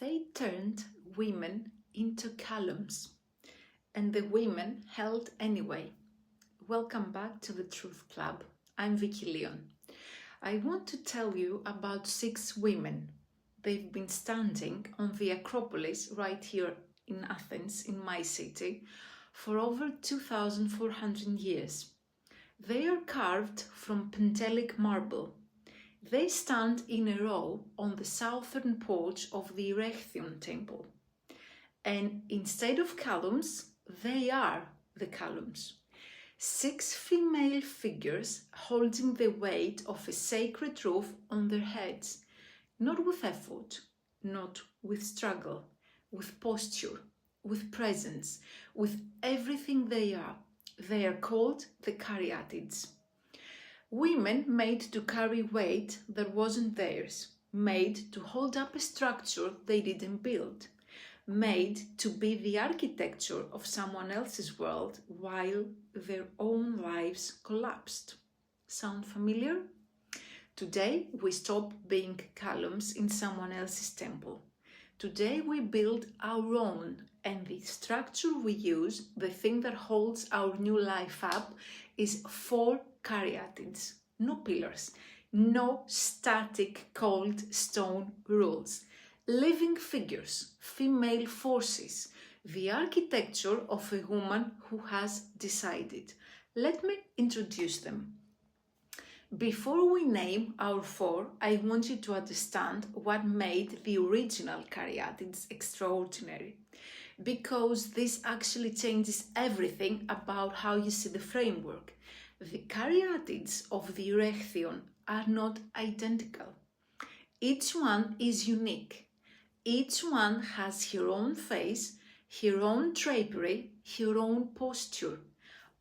They turned women into columns, and the women held anyway. Welcome back to the Truth Club. I'm Vicky Leon. I want to tell you about 6 women. They've been standing on the Acropolis right here in Athens, in my city, for over 2,400 years. They are carved from Pentelic marble. They stand in a row on the southern porch of the Relational temple. And instead of columns, they are the columns. 6 female figures holding the weight of a sacred roof on their heads, not with effort, not with struggle, with posture, with presence, with everything they are. They are called the Caryatids. Women made to carry weight that wasn't theirs, made to hold up a structure they didn't build, made to be the architecture of someone else's world while their own lives collapsed. Sound familiar? Today we stop being columns in someone else's temple. Today we build our own, and the structure we use, the thing that holds our new life up, is 4 Caryatids. No pillars, no static cold stone rules. Living figures, female forces, the architecture of a woman who has decided. Let me introduce them. Before we name our 4, I want you to understand what made the original Caryatids extraordinary, because this actually changes everything about how you see the framework. The Caryatids of the Relational are not identical. Each one is unique. Each one has her own face, her own drapery, her own posture.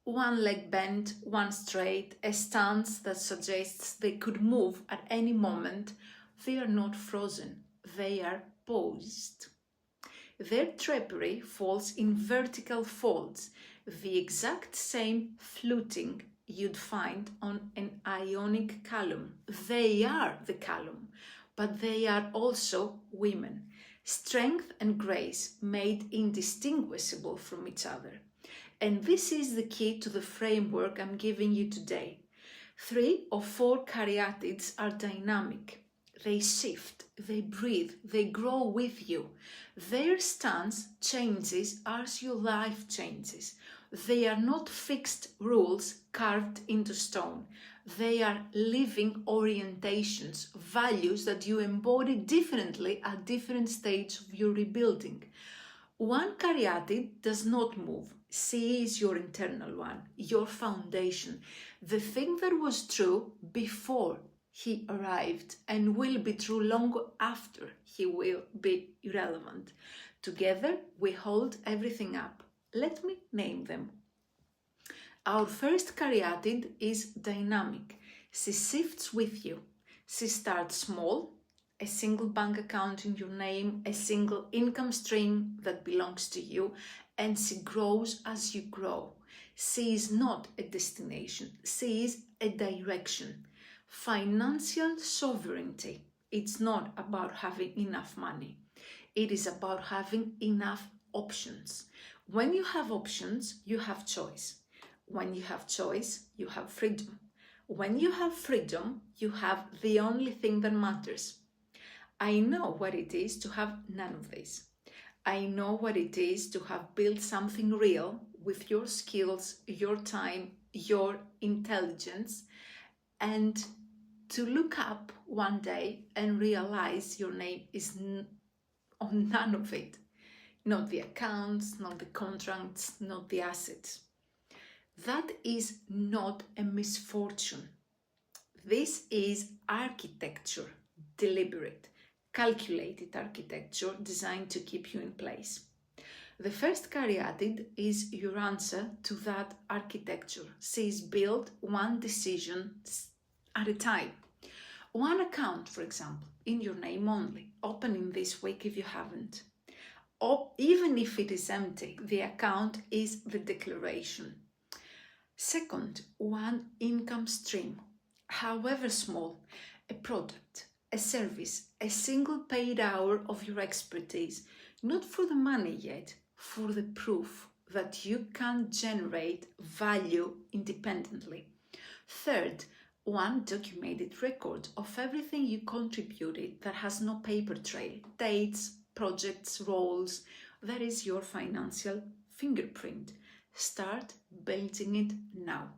One leg bent, one straight, a stance that suggests they could move at any moment. They are not frozen, they are posed. Their drapery falls in vertical folds, the exact same fluting you'd find on an Ionic column. They are the column, but they are also women. Strength and grace made indistinguishable from each other. And this is the key to the framework I'm giving you today. 3 or 4 Caryatids are dynamic. They shift, they breathe, they grow with you. Their stance changes as your life changes. They are not fixed rules carved into stone. They are living orientations, values that you embody differently at different stages of your rebuilding. One Caryatid does not move. She is your internal one, your foundation, the thing that was true before he arrived and will be true long after he will be irrelevant. Together we hold everything up. Let me name them. Our first Caryatid is dynamic. She shifts with you. She starts small, a single bank account in your name, a single income stream that belongs to you, and she grows as you grow. She is not a destination, she is a direction. Financial sovereignty. It's not about having enough money. It is about having enough options. When you have options, you have choice. When you have choice, you have freedom. When you have freedom, you have the only thing that matters. I know what it is to have none of this. I know what it is to have built something real with your skills, your time, your intelligence, and to look up one day and realize your name is on none of it. Not the accounts, not the contracts, not the assets. That is not a misfortune. This is architecture, deliberate, calculated architecture designed to keep you in place. The first Caryatid is your answer to that architecture. She is built one decision at a time. One account, for example, in your name only, opening this week if you haven't. Or even if it is empty, the account is the declaration. Second, one income stream, however small, a product, a service, a single paid hour of your expertise, not for the money yet, for the proof that you can generate value independently. Third, one documented record of everything you contributed that has no paper trail, dates, projects, roles. That is your financial fingerprint. She building it now.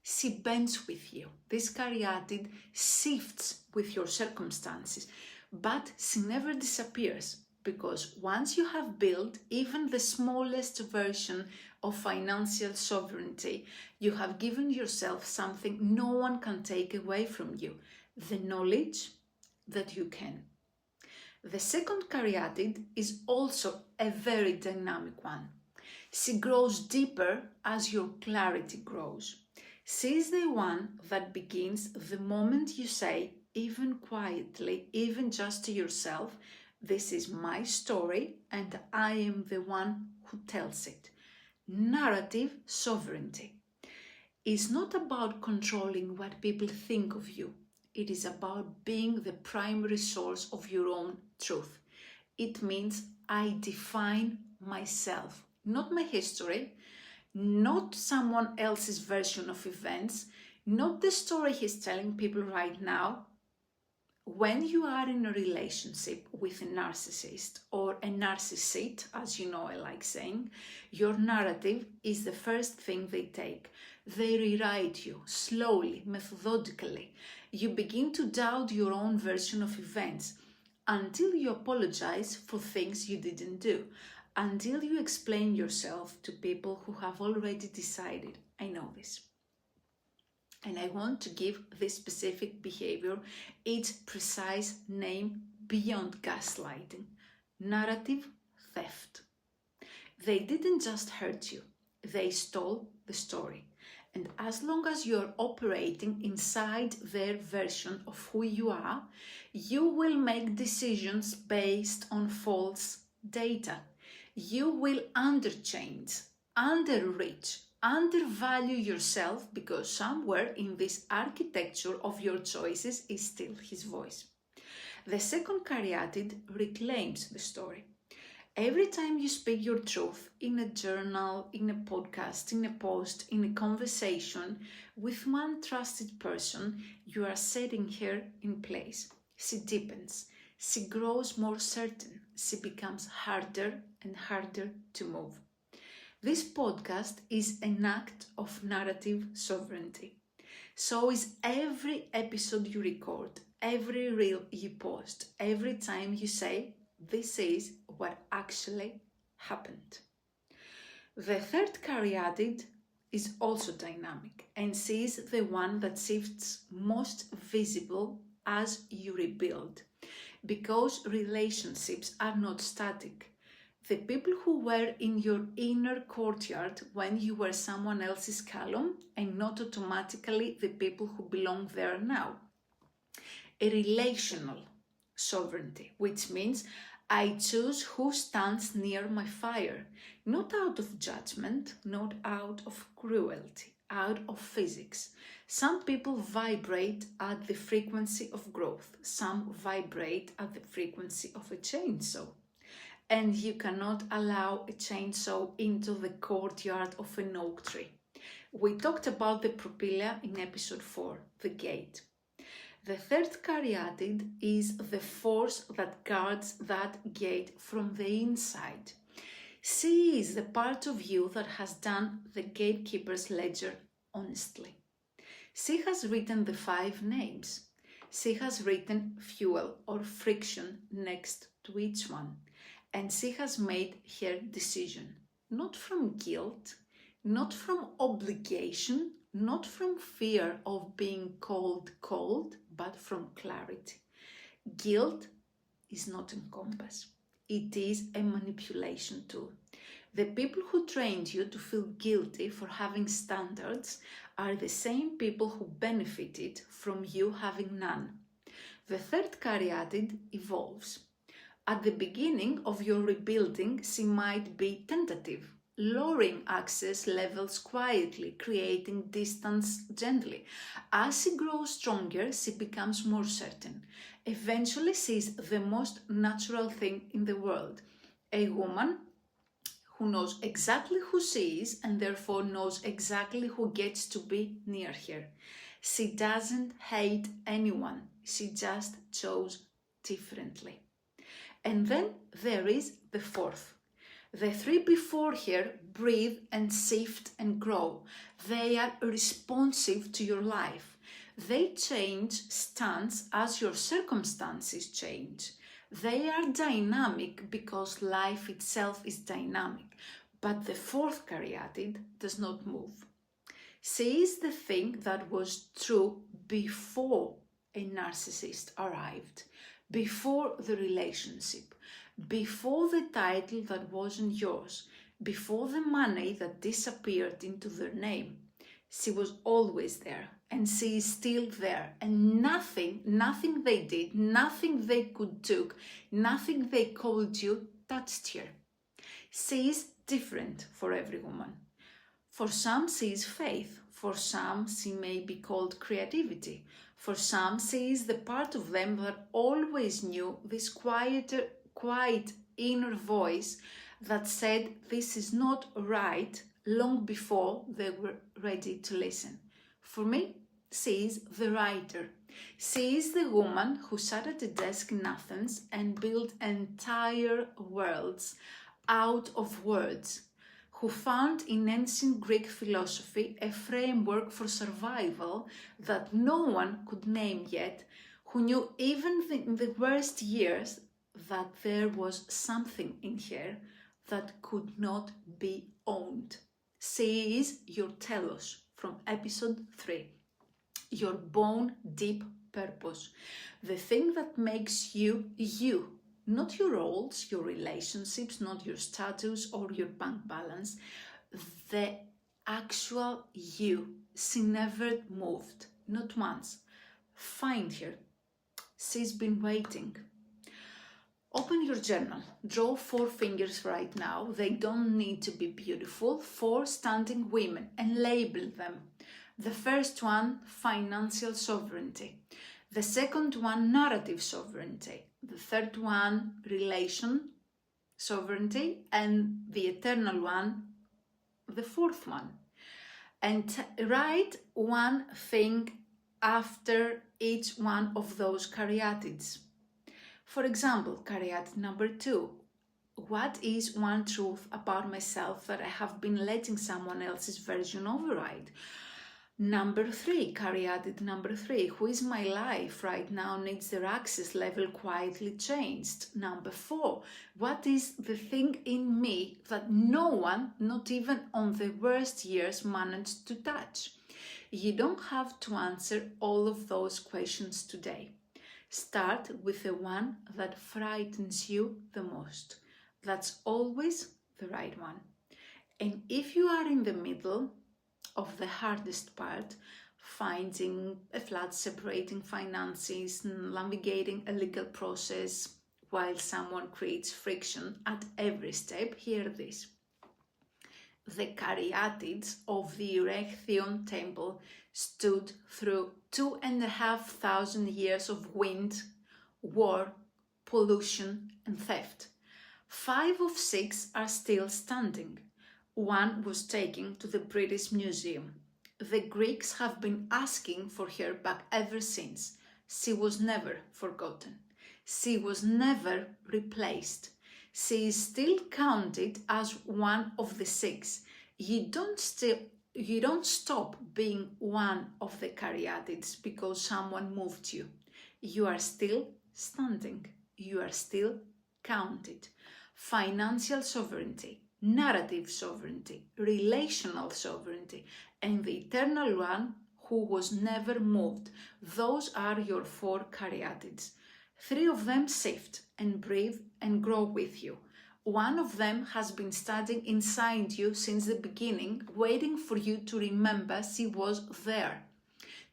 She bends with you. This caryatid shifts with your circumstances, but she never disappears, because once you have built even the smallest version of financial sovereignty, you have given yourself something no one can take away from you, the knowledge that you can. The second caryatid is also a very dynamic one. She grows deeper as your clarity grows. She is the one that begins the moment you say, even quietly, even just to yourself, this is my story and I am the one who tells it. Narrative sovereignty is not about controlling what people think of you. It is about being the primary source of your own truth. It means I define myself, not my history, not someone else's version of events, not the story he's telling people right now. When you are in a relationship with a narcissist or a narcissist, as you know I like saying, your narrative is the first thing they take. They rewrite you slowly, methodically. You begin to doubt your own version of events until you apologize for things you didn't do, until you explain yourself to people who have already decided, I know this. And I want to give this specific behavior its precise name beyond gaslighting: narrative theft. They didn't just hurt you, they stole the story. And as long as you're operating inside their version of who you are, you will make decisions based on false data. You will underchange, underreach, undervalue yourself, because somewhere in this architecture of your choices is still his voice. The second caryatid reclaims the story. Every time you speak your truth in a journal, in a podcast, in a post, in a conversation with one trusted person, you are setting her in place. She deepens. She grows more certain. She becomes harder and harder to move. This podcast is an act of narrative sovereignty. So is every episode you record, every reel you post, every time you say, this is what actually happened. The third caryatid is also dynamic, and she is the one that shifts most visible as you rebuild, because relationships are not static. The people who were in your inner courtyard when you were someone else's column, and not automatically the people who belong there now. A relational sovereignty, which means I choose who stands near my fire, not out of judgment, not out of cruelty, out of physics. Some people vibrate at the frequency of growth. Some vibrate at the frequency of a chainsaw. And you cannot allow a chainsaw into the courtyard of an oak tree. We talked about the propylia in episode 4, the gate. The third caryatid is the force that guards that gate from the inside. She is the part of you that has done the gatekeeper's ledger honestly. She has written the 5 names. She has written fuel or friction next to each one. And she has made her decision, not from guilt, not from obligation, not from fear of being called cold, but from clarity. Guilt is not a compass. It is a manipulation tool. The people who trained you to feel guilty for having standards are the same people who benefited from you having none. The third caryatid evolves. At the beginning of your rebuilding, she might be tentative, lowering access levels quietly, creating distance gently. As she grows stronger, she becomes more certain. Eventually, she is the most natural thing in the world. A woman who knows exactly who she is and therefore knows exactly who gets to be near her. She doesn't hate anyone, she just chose differently. And then there is the fourth. The three before her breathe and shift and grow. They are responsive to your life. They change stance as your circumstances change. They are dynamic because life itself is dynamic. But the fourth caryatid does not move. She is the thing that was true before a narcissist arrived, before the relationship, before the title that wasn't yours, before the money that disappeared into their name. She was always there, and she is still there, and nothing they did, nothing they could do, nothing they called you touched her. She is different for every woman. For some, she is faith. For some, she may be called creativity. For some, she is the part of them that always knew this quiet inner voice that said this is not right long before they were ready to listen. For me, she is the writer. She is the woman who sat at a desk in Athens and built entire worlds out of words, who found in ancient Greek philosophy a framework for survival that no one could name yet, who knew even in the worst years that there was something in her that could not be owned. She is your telos from episode 3, your bone deep purpose, the thing that makes you you. Not your roles, your relationships, not your status or your bank balance. The actual you. She never moved, not once. Find her. She's been waiting. Open your journal. Draw 4 fingers right now. They don't need to be beautiful. 4 standing women and label them. The first one, financial sovereignty. The second one, narrative sovereignty. The third one, relation sovereignty. And the eternal one, the fourth one. And write one thing after each one of those caryatids. For example, caryatid number 2. What is one truth about myself that I have been letting someone else's version override? Number 3, caryatid number 3, who is my life right now needs their access level quietly changed. Number 4, what is the thing in me that no one, not even on the worst years, managed to touch? You don't have to answer all of those questions today. Start with the one that frightens you the most. That's always the right one. And if you are in the middle of the hardest part, finding a flat, separating finances, navigating a legal process while someone creates friction at every step, hear this. The Caryatids of the Erechtheion temple stood through 2,500 years of wind, war, pollution and theft. 5 of 6 are still standing. One was taken to the British Museum. The Greeks have been asking for her back ever since. She was never forgotten. She was never replaced. She is still counted as one of the 6. You don't stop being one of the Caryatids because someone moved you. You are still standing. You are still counted. Financial sovereignty, narrative sovereignty, relational sovereignty, and the eternal one who was never moved. Those are your 4 caryatids. 3 of them shift and breathe and grow with you. 1 of them has been standing inside you since the beginning, waiting for you to remember she was there.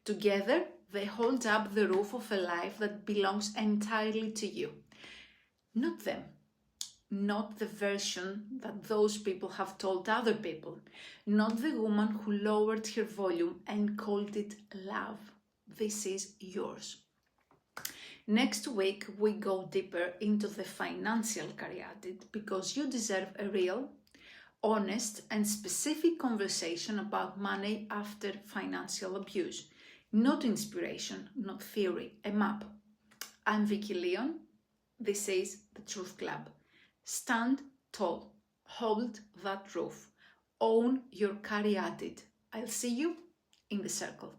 Together, they hold up the roof of a life that belongs entirely to you. Not them. not the version that those people have told other people, not the woman who lowered her volume and called it love. This is yours. Next week, we go deeper into the financial caryatid because you deserve a real, honest and specific conversation about money after financial abuse. Not inspiration, not theory, a map. I'm Vicky Leon. This is the Truth Club. Stand tall. Hold that truth. Own your caryatid. I'll see you in the circle.